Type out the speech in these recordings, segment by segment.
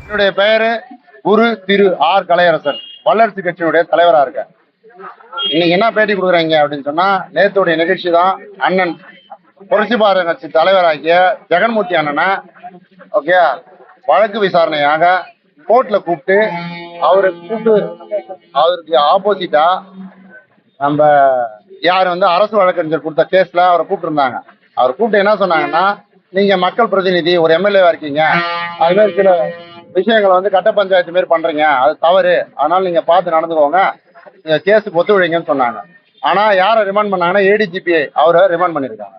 என்னுடைய பெயரு குரு திரு ஆர் கலையரசன், வல்லரசு கட்சியினுடைய தலைவரா இருக்கேன். இன்னைக்கு என்ன பேட்டி கொடுக்குறீங்க அப்படின்னு சொன்னா, நேத்துடைய நிகழ்ச்சி தான் அண்ணன் புரட்சி பாரத கட்சி தலைவராகிய ஜெகன்மூர்த்தி அண்ணனை ஓகே வழக்கு விசாரணையாக கோர்ட்ல கூப்பிட்டு அவருக்கு ஆப்போசிட்டா நம்ம யார் அரசு வழக்கறிஞர் கொடுத்த கேஸ்ல அவரை கூப்பிட்டு இருந்தாங்க. அவர் கூப்பிட்டு என்ன சொன்னாங்கன்னா, நீங்க மக்கள் பிரதிநிதி, ஒரு எம்எல்ஏவா இருக்கீங்க, அது மாதிரி சில விஷயங்களை கட்ட பஞ்சாயத்து மாரி பண்றீங்க, அது தவறு, அதனால நீங்க பார்த்து நடந்துக்கோங்க, கேஸுக்கு ஒத்துழைங்கன்னு சொன்னாங்க. ஆனா யாரை ரிமாண்ட் பண்ணாங்கன்னா, ஏடிஜிபி அவரை ரிமாண்ட் பண்ணியிருக்காங்க.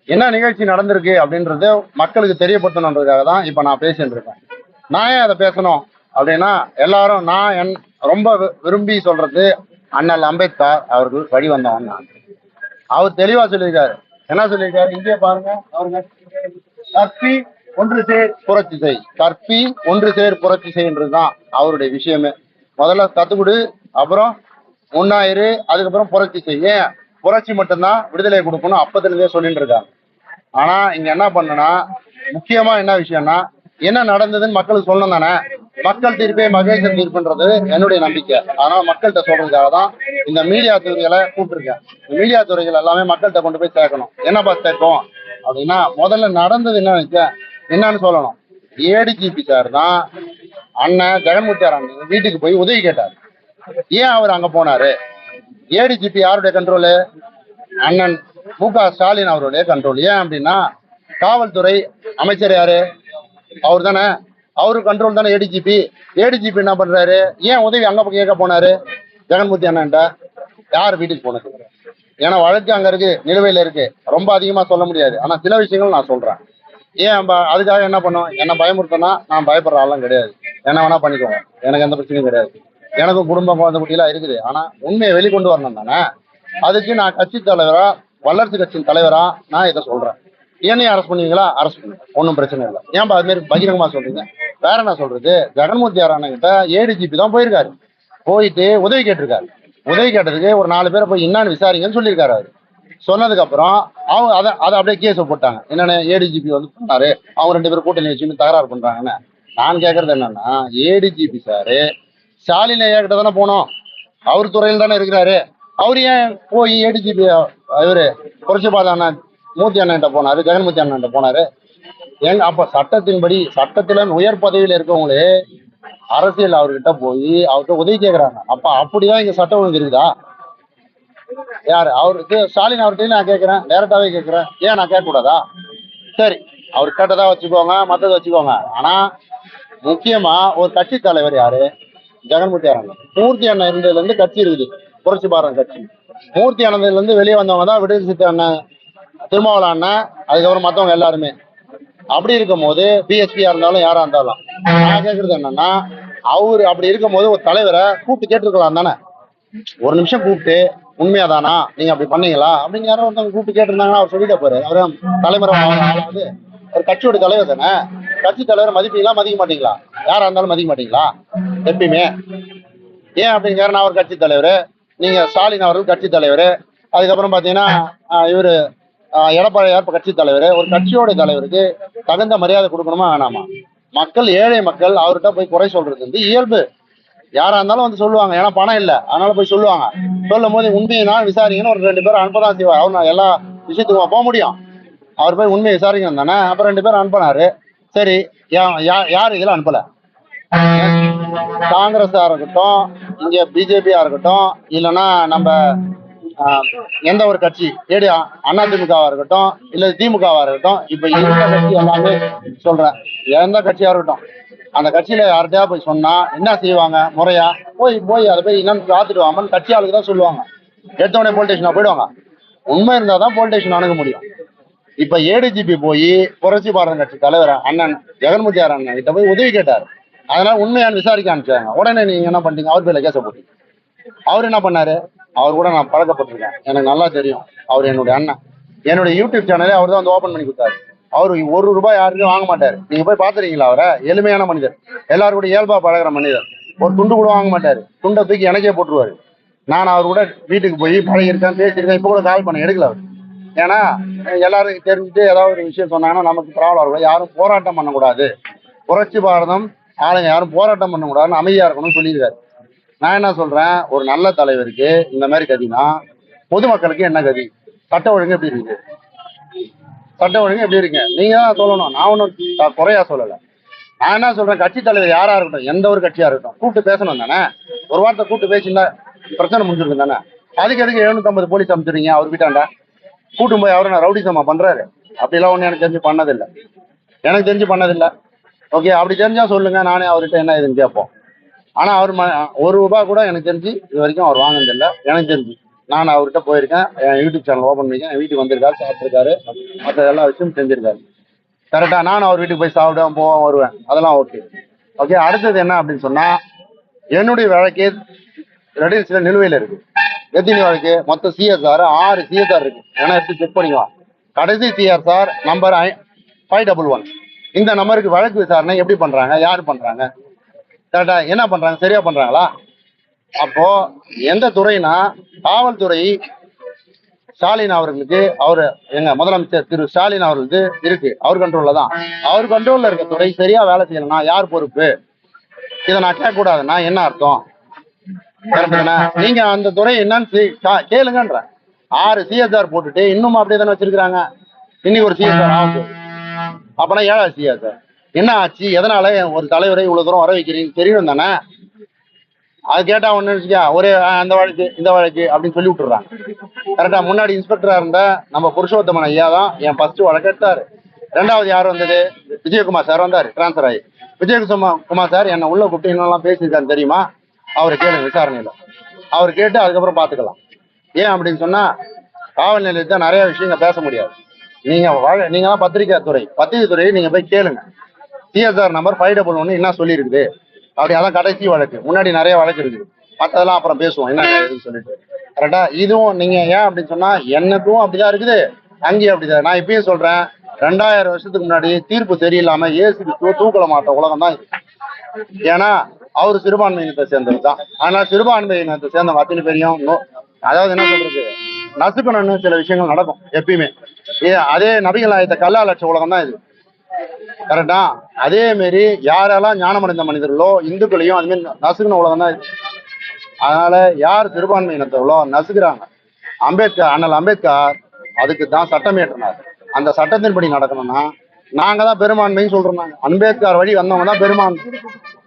என்ன நிகழ்ச்சி நடந்திருக்கு அப்படின்றது மக்களுக்கு தெரியப்படுத்தணுன்றதுக்காக தான் இப்ப நான் பேசிட்டு இருக்கேன். நான் ஏன் அதை பேசணும் அப்படின்னா, எல்லாரும் நான் ரொம்ப விரும்பி சொல்றது அண்ணல் அம்பேத்கர் அவர்கள் வழி வந்தவன் நான். அவர் தெளிவா சொல்லியிருக்காரு. என்ன சொல்லியிருக்காரு இங்கே பாருங்க, அவருங்க கற்பி ஒன்று சேர் புரட்சி செய், கற்பி ஒன்று சேர் புரட்சி செய்ன்றதுதான் அவருடைய விஷயமே. முதல்ல கத்துக்குடு, அப்புறம் முன்னாயிரு, அதுக்கப்புறம் புரட்சி செய். ஏன் புரட்சி மட்டும்தான் விடுதலை கொடுக்கணும் அப்பத்திலிருந்தே சொல்லிட்டு இருக்காங்க. ஆனா இங்க என்ன பண்ணனா, முக்கியமா என்ன விஷயம்னா, என்ன நடந்ததுன்னு மக்களுக்கு சொல்லணும் தானே. மக்கள் தீர்ப்பே மகேசன் தீர்ப்புன்றது என்னுடைய நம்பிக்கை. அதனால மக்கள்கிட்ட சொல்றதுக்காக தான் இந்த மீடியா துறைகளை கூப்பிட்டுருக்கேன். மீடியா துறைகள் எல்லாமே மக்கள்கிட்ட கொண்டு போய் சேர்க்கணும். என்னப்பா சேர்க்கும் அப்படின்னா, முதல்ல நடந்தது என்னன்னு சொல்லணும். ஏடிஜிபி சார் தான் அண்ணன் ஜெகன்மூர்த்தி அண்ணன் வீட்டுக்கு போய் உதவி கேட்டார். ஏன் அவர் அங்க போனாரு? ஏடிஜிபி யாருடைய கண்ட்ரோலு? அண்ணன் மு.க. ஸ்டாலின் அவருடைய கண்ட்ரோல். ஏன் அப்படின்னா, காவல்துறை அமைச்சர் யாரு? அவர் தானே, அவரு கண்ட்ரோல் தானே ஏடிஜிபி. ஏடிஜிபி என்ன பண்றாரு? ஏன் உதவி அங்க கேட்க போனாரு ஜெகன்மூர்த்தி அண்ணன்ட்ட? யார் வீட்டுக்கு போனது? ஏன்னா வழக்கு அங்க இருக்கு, நிலுவையில இருக்கு, ரொம்ப அதிகமா சொல்ல முடியாது. ஆனா சில விஷயங்கள் நான் சொல்றேன். ஏன் அதுக்காக என்ன பண்ணும்? என்ன பயமுறுத்தனா? நான் பயப்படுற ஆளும் கிடையாது. என்ன வேணா பண்ணிக்கோங்க, எனக்கு எந்த பிரச்சனையும் கிடையாது. எனக்கும் குடும்பம் குழந்தை குட்டியெல்லாம் இருக்குது. ஆனா உண்மையை வெளிக்கொண்டு வரணும் தானே. அதுக்கு நான் கட்சி தலைவரா, வல்லரசு கட்சியின் தலைவரா நான் இதை சொல்றேன். என்னையும் அரெஸ்ட் பண்ணுவீங்களா? அரெஸ்ட் பண்ணுங்க, ஒன்றும் பிரச்சனை இல்லை. ஏன்பா அது மாதிரி பகிரங்கமா சொல்றீங்க? வேற என்ன சொல்றது? ஜெகன்மூர்த்தி அண்ணன்கிட்ட ஏடிஜிபி தான் போயிருக்காரு, போயிட்டு உதவி கேட்டிருக்காரு. உதவி கேட்டதுக்கு ஒரு 4 பேரை போய் என்னன்னு விசாரிங்கன்னு சொல்லியிருக்காரு. அவரு சொன்னதுக்கு அப்புறம் அவங்க அதை அப்படியே கேஸ் போட்டாங்க. என்னன்னு, ஏடிஜிபி பண்ணாரு, அவங்க 2 பேரும் கூட்டணி வச்சுன்னு தகராறு பண்றாங்கன்னு. நான் கேட்கறது என்னன்னா, ஏடிஜிபி சாரு ஸ்டாலின் ஐயா கிட்ட தானே போனோம், அவர் துறையில் தானே இருக்கிறாரு. அவர் ஏன் போய் ஏடிஜிபி இவரு புரட்சி பாரத அண்ணன் மூர்த்தி அண்ணன்கிட்ட போனாரு, ஜெகன்மூர்த்தி அண்ணன்கிட்ட போனாரு? அப்ப சட்டத்தின்படி, சட்டத்துல உயர் பதவியில இருக்கவங்களே அரசியல் அவர்கிட்ட போய் அவர்கிட்ட உதவி கேட்கறாங்க. அப்ப அப்படிதான் இங்க சட்டம் ஒழுங்கு இருக்குதா? யாரு அவருக்கு? ஸ்டாலின் அவர்கிட்ட நான் கேட்கிறேன், டைரக்டாவே கேட்கிறேன். ஏன் நான் கேட்க கூடாதா? சரி, அவர் கேட்டதா வச்சுக்கோங்க, மத்ததை வச்சுக்கோங்க. ஆனா முக்கியமா ஒரு கட்சி தலைவர் யாரு? ஜெகன்மூர்த்தி அண்ணன். மூர்த்தி அண்ணன் இருந்ததுல இருந்து கட்சி இருக்குது, புரட்சி பாரத கட்சி. மூர்த்தி அண்ணன்ல இருந்து வெளியே வந்தவங்க தான் விடுதலை சிறுத்தை அண்ணன், திருமாவளவன் அண்ணன், அதுக்கப்புறம் மத்தவங்க எல்லாருமே. அப்படி இருக்கும் போது பிஎஸ்பியா இருந்தாலும் யாரா இருந்தாலும், நான் கேட்கறது என்னன்னா, அவரு அப்படி இருக்கும் போது ஒரு தலைவரை கூப்பிட்டு கேட்டுருக்கலாம் தானே. ஒரு நிமிஷம் கூப்பிட்டு, உண்மையாதானா நீங்க அப்படி பண்ணீங்களா அப்படின்னு யாரும் ஒருத்தவங்க கூப்பிட்டு கேட்டிருந்தாங்கன்னா அவர் சொல்லிட்ட போறாரு. அவரு தலைமுறை ஆளாவது ஒரு கட்சியோட தலைவர் தானே. கட்சி தலைவரை மதிப்பீங்களா, மதிக்க மாட்டீங்களா? யாரா இருந்தாலும் மதிக்க மாட்டீங்களா எப்பயுமே? ஏன் அப்படிங்கிற, நான் ஒரு கட்சி தலைவர், நீங்க ஸ்டாலின் அவர்கள் கட்சி தலைவர், அதுக்கப்புறம் பாத்தீங்கன்னா இவரு எடப்பாடியார் கட்சி தலைவர். ஒரு கட்சியோட தலைவருக்கு தகுந்த மரியாதை கொடுக்கணுமா வேணாமா? மக்கள், ஏழை மக்கள் அவர்கிட்ட போய் குறை சொல்றது இயல்பு. யாரா இருந்தாலும் சொல்லுவாங்க, ஏன்னா பணம் இல்லை, அதனால போய் சொல்லுவாங்க. சொல்லும் போது உண்மையை நான் விசாரிங்கன்னு ஒரு 2 பேரும் அனுப்பதான் செய்வார். அவர் நான் எல்லா விஷயத்துக்கும் போக முடியும். அவர் போய் உண்மையை விசாரிக்கணும் தானே. அப்புறம் 2 பேரும் அனுப்பினாரு. சரி, யார் இதெல்லாம் அனுப்பல? காங்கிரஸா இருக்கட்டும், இங்க பிஜேபியா இருக்கட்டும், இல்லைன்னா நம்ம எந்த ஒரு கட்சி, அதிமுகவா இருக்கட்டும், இல்ல திமுகவா இருக்கட்டும், இப்ப எந்த கட்சி எல்லாமே சொல்றேன், எந்த கட்சியா இருக்கட்டும், அந்த கட்சியில யார்கிட்டயா போய் சொன்னா என்ன செய்வாங்க? முறையா போய் அதை போய் என்னன்னு காத்துட்டு வாங்கன்னு கட்சி ஆளுக்கு தான் சொல்லுவாங்க. எடுத்தவொடனே போலீஸ் ஸ்டேஷனா போயிடுவாங்க. உண்மை இருந்தாதான் போலீஸ் ஸ்டேஷன் அணுக முடியும். இப்ப ஏடிஜிபி போய் புரட்சி பாரத கட்சி தலைவர் அண்ணன் ஜெகன்மூர்த்தி அண்ணன் கிட்ட போய் உதவி கேட்டாரு. அதனால உண்மையான விசாரிக்க அனுப்பிச்சாங்க. உடனே நீங்க என்ன பண்றீங்க? அவர் பேர்ல கேச போட்டீங்க. அவர் என்ன பண்ணாரு? அவர் கூட நான் பழக்கப்பட்டிருக்கேன், எனக்கு நல்லா தெரியும். அவர் என்னுடைய அண்ணன். என்னுடைய யூடியூப் சேனலே அவர் தான் ஓபன் பண்ணி கொடுத்தாரு. அவரு ₹1 யாருக்கும் வாங்க மாட்டாரு. நீங்க போய் பாத்துறீங்களா அவரை? எளிமையான மனிதர், எல்லாரும் கூட இயல்பா பழகிற மனிதர். ஒரு துண்டு கூட வாங்க மாட்டாரு. துண்டை தூக்கி எனக்கே போட்டுருவாரு. நான் அவர் கூட வீட்டுக்கு போய் பழகிருக்கேன், பேசியிருக்கேன். இப்ப கூட கால் பண்ண எடுக்கல அவர். ஏன்னா எல்லாரும் தெரிஞ்சுட்டு ஏதாவது ஒரு விஷயம் சொன்னாங்கன்னா நமக்கு ப்ராப்ளம் இருக்கும். யாரும் போராட்டம் பண்ணக்கூடாது, புரட்சி பாரதம் ஆளுங்க யாரும் போராட்டம் பண்ணக்கூடாதுன்னு அமைதியா இருக்கணும்னு சொல்லியிருக்காரு. நான் என்ன சொல்றேன், ஒரு நல்ல தலைவருக்கு இந்த மாதிரி கதினா பொதுமக்களுக்கு என்ன கதி? சட்ட ஒழுங்கு எப்படி இருக்கு? சட்ட ஒழுங்கு எப்படி இருக்கு நீங்க தான் சொல்லணும். நான் ஒன்றும் குறையா சொல்லலை. நான் என்ன சொல்றேன், கட்சி தலைவர் யாரா இருக்கட்டும், எந்த ஒரு கட்சியா இருக்கட்டும், கூப்பிட்டு பேசணும் தானே. ஒரு வார்த்தை கூப்பிட்டு பேசியிருந்தா பிரச்சனை முடிஞ்சிருக்கு தானே. அதுக்கு எதுக்கு 750 போலீஸ் அமைச்சிருங்க அவர் வீட்டாண்டா? கூட்டும் போய் அவரை நான் ரவுடிசமா பண்றாரு? அப்படிலாம் ஒண்ணு எனக்கு தெரிஞ்சு பண்ணதில்லை. எனக்கு தெரிஞ்சு பண்ணதில்லை. ஓகே, அப்படி தெரிஞ்சா சொல்லுங்க, நானே அவர்கிட்ட என்ன இதுன்னு கேட்போம். ஆனா அவர் ₹1 கூட எனக்கு தெரிஞ்சு இது வரைக்கும் அவர் வாங்கினதில்லை. எனக்கு தெரிஞ்சு நான் அவர்கிட்ட போயிருக்கேன், என் யூடியூப் சேனல் ஓப்பன் பண்ணிருக்கேன், என் வீட்டுக்கு வந்திருக்காரு, சாப்பிட்டுருக்காரு, மற்ற எல்லா விஷயமும் செஞ்சிருக்காரு. கரெக்டா? நான் அவர் வீட்டுக்கு போய் சாப்பிடுவேன், போவேன், வருவேன், அதெல்லாம் ஓகே. ஓகே, அடுத்தது என்ன அப்படின்னு சொன்னா, என்னுடைய வழக்கு ரெடில்ஸ்ல நிலுவையில் இருக்கு. எத்தனை வழக்கு? மொத்தம் சிஎஸ்ஆர் 6 சிஎஸ்ஆர் இருக்கு. ஏன்னா எடுத்து செக் பண்ணிக்கலாம். கடைசி சிஎஸ்ஆர் நம்பர் 511. இந்த நம்பருக்கு வழக்கு விசாரணை எப்படி பண்றாங்க, யாரு பண்றாங்க, கரெக்டா என்ன பண்றாங்க, சரியா பண்றாங்களா? அப்போ எந்த துறைனா, காவல்துறை ஸ்டாலின் அவர்களுக்கு, அவரு எங்க முதலமைச்சர் திரு ஸ்டாலின் அவர்களுக்கு இருக்கு, அவர் கண்ட்ரோல்ல தான். அவர் கண்ட்ரோல்ல இருக்க துறை சரியா வேலை செய்யலன்னா யார் பொறுப்பு? இதை நான் கேட்க கூடாதுன்னா என்ன அர்த்தம்? நீங்க அந்த துறை என்னன்னு கேளுங்கன்ற. 6 சிஎஸ்ஆர் போட்டுட்டு இன்னும் அப்படியே தானே வச்சிருக்காங்க. இன்னைக்கு ஒரு சிஎஸ்ஆர் ஆகும், அப்பனா 7 சிஎஸ்ஆர் என்ன ஆச்சு? எதனால ஒரு தலைவரை இவ்வளவு தூரம் வர வைக்கிறீங்க தெரியும் தானே. அது கேட்டா ஒண்ணு வச்சுக்கா, ஒரே அந்த வழக்கு இந்த வழக்கு அப்படின்னு சொல்லி விட்டுறாங்க. கரெக்டா? முன்னாடி இன்ஸ்பெக்டரா இருந்த நம்ம புருஷோத்தமன் ஐயா தான் என் ஃபர்ஸ்ட் வழக்கு எடுத்தாரு. 2வது யார் வந்தது? விஜயகுமார் சார் வந்தாரு, டிரான்ஸ்பர் ஆகி. விஜயகுமார் சார் என்ன உள்ள கூப்பிட்டு இன்னெல்லாம் பேசியிருக்காரு தெரியுமா? அவரை கேளுங்க விசாரணையில. அவர் கேட்டு அதுக்கப்புறம் பாத்துக்கலாம். ஏன் அப்படின்னு சொன்னா, காவல் நிலையத்தை நிறைய விஷயங்கள் பேச முடியாது. நீங்க தான் பத்திரிகை துறை நீங்க போய் கேளுங்க. சிஎஸ்ஆர் நம்பர் 511 என்ன சொல்லி இருக்குது அப்படி. அதான் கடைசி வழக்கு. முன்னாடி நிறைய வழக்கு இருக்குது, மற்றதெல்லாம் அப்புறம் பேசுவோம் என்ன சொல்லிட்டு. கரெக்டா? இதுவும் நீங்க ஏன் அப்படின்னு சொன்னா, எனக்கும் அப்படிதான் இருக்குது, அங்கேயும் அப்படிதான். நான் இப்பயும் சொல்றேன், 2000 வருஷத்துக்கு முன்னாடி தீர்ப்பு சரியில்லாம ஏசுக்கு தூக்கல மாட்ட உலகம் தான் இது. ஏன்னா அவரு சிறுபான்மை இனத்தை சேர்ந்தது தான். ஆனால் சிறுபான்மை இனத்தை சேர்ந்த அத்தனை பேரையும் அதாவது என்ன சொல்றது, நசுக்கணும்னு சில விஷயங்கள் நடக்கும் எப்பயுமே. அதே நபிகள் நாயகத்தை கல்லால் அடிச்ச உலகம் தான் இது. கரெக்டா? அதே மாரி யாரெல்லாம் ஞானமடைந்த மனிதர்களோ இந்துக்களையும் அது மாதிரி நசுக்கின உலகம் தான் இது. அதனால யார் சிறுபான்மை இனத்தவர்களோ நசுக்கிறாங்க. அண்ணல் அம்பேத்கர் அதுக்கு தான் சட்டம் இயற்றினார். அந்த சட்டத்தின்படி நடக்கணும்னா நாங்க தான் பெரும்பான்மைன்னு சொல்றோம். நாங்க அம்பேத்கர் வழி வந்தவங்க தான் பெரும்பான்மை.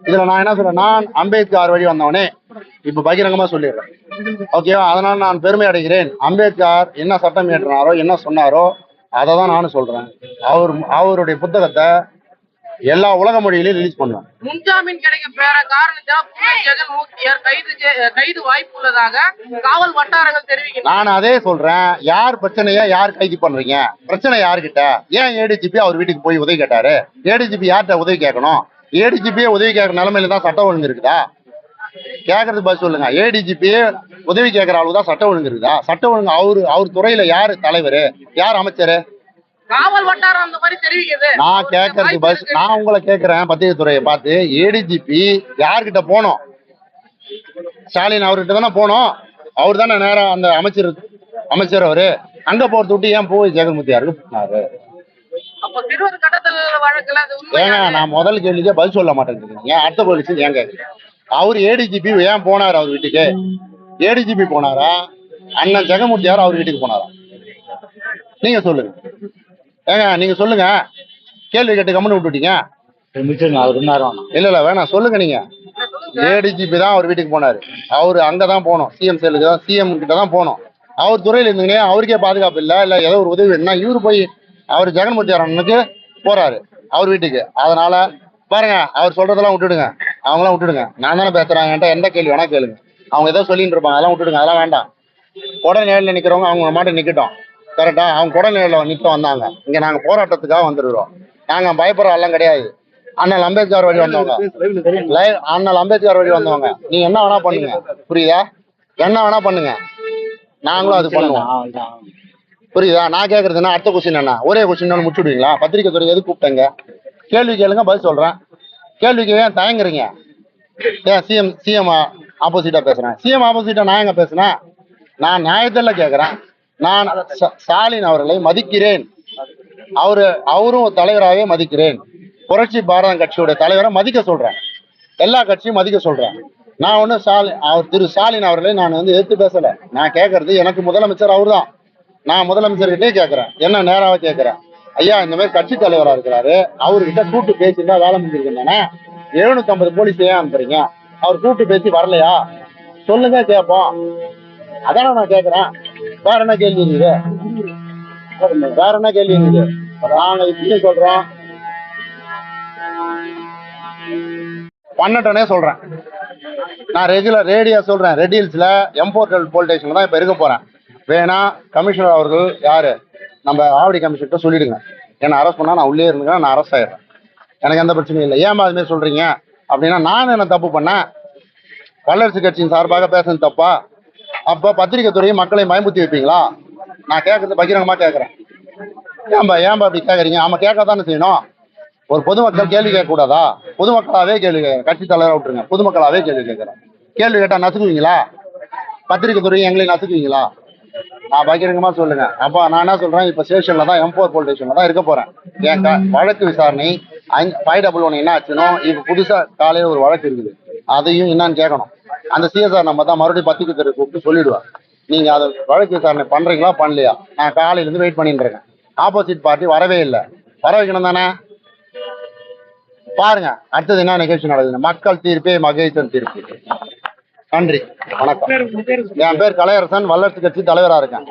இதுல நான் என்ன சொல்றேன், நான் அம்பேத்கர் வழி வந்தவனே இப்ப பகிரங்கமா சொல்லிடுறேன். ஓகேவா? அதனால நான் பெருமை அடைகிறேன். அம்பேத்கர் என்ன சட்டம் இயற்றினாரோ என்ன சொன்னாரோ அதை தான் நானும் சொல்றேன். அவருடைய புத்தகத்தை எல்லா உலக மொழியிலையும் ரிலீஸ் பண்ணுவேன். முன்ஜாமீன் கிடைக்க பேர காரணம் ஜெகன்மூர்த்தியார் கைது வாய்ப்பு உள்ளதாக காவல் வட்டாரங்கள் தெரிவிக்கின்றன. நான் அதே சொல்றேன், யார் பிரச்சனையா யார் கைது பண்றீங்க? பிரச்சனை யாருக்கிட்ட? ஏன் ஏடிஜிபி அவர் வீட்டுக்கு போய் உதவி கேட்டாரு? ஏடிஜிபி யார்கிட்ட உதவி கேட்கணும்? ஏடிஜிபியே உதவி கேட்கற நிலைமையில தான் சட்டம் ஒழுங்கு இருக்குதா? கேட்கறது பதில் சொல்லுங்க. ஏடிஜிபியே உதவி கேட்கற அளவுக்கு தான் சட்டம் ஒழுங்கு இருக்குதா? சட்டம் ஒழுங்கு அவர் துறையில யாரு தலைவர், யார் அமைச்சர்? காவல் வட்டாரம் அந்த மாதிரி தெரிவிக்குது. நான் கேட்கறது பதில் நான் உங்களை கேட்கிறேன். பத்திரிகை துறையை பார்த்து ஏடிஜிபி யார்கிட்ட போனோம்? ஸ்டாலின் அவர்கிட்ட தானே போனோம். அவர் தானே நேரம் அந்த அமைச்சர் அவரு அங்க போறது விட்டு ஏன் போய் ஜெகன்மூர்த்தியாருக்கு போனாரு? ஏங்க நான் முதல் கேள்விக்கே பதில் சொல்ல மாட்டேங்கிறீங்க. அடுத்த போலீஸ் ஏங்க அவர் ஏடிஜிபி ஏன் போனாரு அவர் வீட்டுக்கு? ஏடிஜிபி போனாரா, அண்ணன் ஜெகன்மூர்த்தியார் அவர் வீட்டுக்கு போனாரா? நீங்க சொல்லுங்க. ஏங்க நீங்க சொல்லுங்க. கேள்வி கேட்டு கம்முன்னு விட்டுட்டீங்க. இல்ல வேணாம் சொல்லுங்க. நீங்க ஏடிஜிபி தான் அவர் வீட்டுக்கு போனாரு. அவரு அங்கதான் போனோம், சிஎம் செல்லுக்கு தான், சிஎம் கிட்ட தான் போனோம். அவர் துறையில இருந்தீங்க, அவருக்கே பாதுகாப்பு இல்ல ஏதோ ஒரு உதவி வேணும்னா இவரு போய் அவர் ஜெகன்மூர்த்தி அண்ணனுக்கு போறாரு அவர் வீட்டுக்கு. அதனால பாருங்க, அவர் சொல்றதெல்லாம் விட்டுடுங்க, அவங்களாம் விட்டுடுங்க. நான் தானே பேசுறாங்க, என்கிட்ட எந்த கேள்வி வேணா கேளுங்க. அவங்க ஏதோ சொல்லிட்டு இருப்பாங்க, அதெல்லாம் விட்டுடுங்க, அதெல்லாம் வேண்டாம். உடனே நேரில் நிக்கிறவங்க அவங்க மாட்டை நிக்கட்டும். கரெக்டா? அவங்க குடநிலையில நிக்க வந்தாங்க. இங்க நாங்க போராட்டத்துக்காக வந்துருக்கோம். நாங்க பயப்படுற எல்லாம் கிடையாது. அண்ணல் அம்பேத்கர் வழி வந்தவங்க, அண்ணல் அம்பேத்கர் வழி வந்தவங்க. நீங்க என்ன வேணா பண்ணுங்க, புரியுதா? என்ன வேணா பண்ணுங்க, நாங்களும் அது பண்ணுவோம். புரியுதா? நான் கேட்கறதுன்னா அடுத்த கொஸ்டின் என்ன, ஒரே கொஸ்டின் முடிச்சுடுவீங்களா? பத்திரிகை துறை எது கூப்பிட்டங்க? கேள்வி கேளுங்க, பதில் சொல்றேன். கேள்விக்கு ஏன் தயங்குறீங்க? ஏன் சிஎம் ஆப்போசிட்டா பேசுறேன்? சிஎம் ஆப்போசிட்டா நான் எங்க பேசுனேன்? நான் நியாயத்தில் கேட்கறேன். நான் ஸ்டாலின் அவர்களை மதிக்கிறேன். அவரும் ஒரு தலைவராகவே மதிக்கிறேன். புரட்சி பாரதம் கட்சியோட தலைவரை மதிக்க சொல்றேன். எல்லா கட்சியும் மதிக்க சொல்றேன். நான் ஒன்றும் திரு ஸ்டாலின் அவர்களை நான் வந்து எதிர்த்து பேசல. நான் கேட்கறது எனக்கு முதலமைச்சர் அவர் தான். நான் முதலமைச்சர்கிட்டே கேட்கறேன், என்ன நேராக கேட்கறேன், ஐயா இந்த மாதிரி கட்சி தலைவரா இருக்கிறாரு, அவர்கிட்ட கூட்டு பேசியிருந்தா வேலை முடிஞ்சிருக்கு தானே, 750 போலீஸ் ஏன் அனுப்புறீங்க, அவர் கூட்டு பேசி வரலையா சொல்லுங்க கேட்போம். அதான நான் கேட்கறேன். வேற என்ன கேள்வி இருக்குது? வேற என்ன கேள்வி இருக்குது? நாங்க இப்படி சொல்றோம், பண்ணட்டனே சொல்றேன். நான் ரெகுலர் ரேடியோ சொல்றேன். ரெட் ஹில்ஸ்ல M4 போலீஸ் ஸ்டேஷன்ல தான் இப்ப இருக்க போறேன். வேணா கமிஷனர் அவர்கள் யாரு நம்ம ஆவடி கமிஷனர் சொல்லிடுங்க, என்ன அரெஸ்ட் பண்ணா நான் உள்ளே இருந்துங்க, நான் அரெஸ்ட் ஆயிடுறேன், எனக்கு எந்த பிரச்சனையும் இல்லை. ஏன் அது மாதிரி சொல்றீங்க அப்படின்னா, நான் என்ன தப்பு பண்ணேன்? வல்லரசு கட்சியின் சார்பாக பேசுறது தப்பா? அப்ப பத்திரிகை துறையை மக்களை பயமுத்தி வைப்பீங்களா? நான் கேட்கறது பகிரங்கமா கேட்கறேன். ஏன்பா அப்படி கேட்கறீங்க? ஆமா கேட்கத்தானே செய்யணும். ஒரு பொதுமக்கள் கேள்வி கேட்க கூடாதா? பொதுமக்களாவே கேள்வி கேட்கறேன். கட்சி தலைவராக விட்டுருங்க, பொதுமக்களாவே கேள்வி கேட்கறேன். கேள்வி கேட்டா நசுக்குவீங்களா? பத்திரிகை துறையை எங்களை நசுக்குவீங்களா? நான் பகிரங்கமா சொல்லுங்க. அப்ப நான் என்ன சொல்றேன், இப்ப ஸ்டேஷன்ல தான் M4 போலீஸ் ஸ்டேஷன்ல தான் இருக்க போறேன். என் வழக்கு விசாரணை 511 என்ன ஆச்சுனோ, இப்ப புதுசா காலையில ஒரு வழக்கு இருக்குது, அதையும் என்னன்னு கேட்கணும். அந்த சிஎஸ்ஆர் நம்ம தான் மறுபடியும் பத்திரிகை துறை கூப்பிட்டு சொல்லிடுவேன், நீங்க அதை வழக்கு விசாரணை பண்றீங்களா பண்ணலையா? நான் காலையில இருந்து வெயிட் பண்ணிட்டு இருக்கேன். ஆப்போசிட் பார்ட்டி வரவே இல்லை. வர வைக்கணும் தானே? பாருங்க அடுத்தது என்ன நிகழ்ச்சி நடக்குது. மக்கள் தீர்ப்பே மகேசன் தீர்ப்பு. நன்றி, வணக்கம். என் பேர் கலையரசன், வல்லரசு கட்சி தலைவரா இருக்கேன்.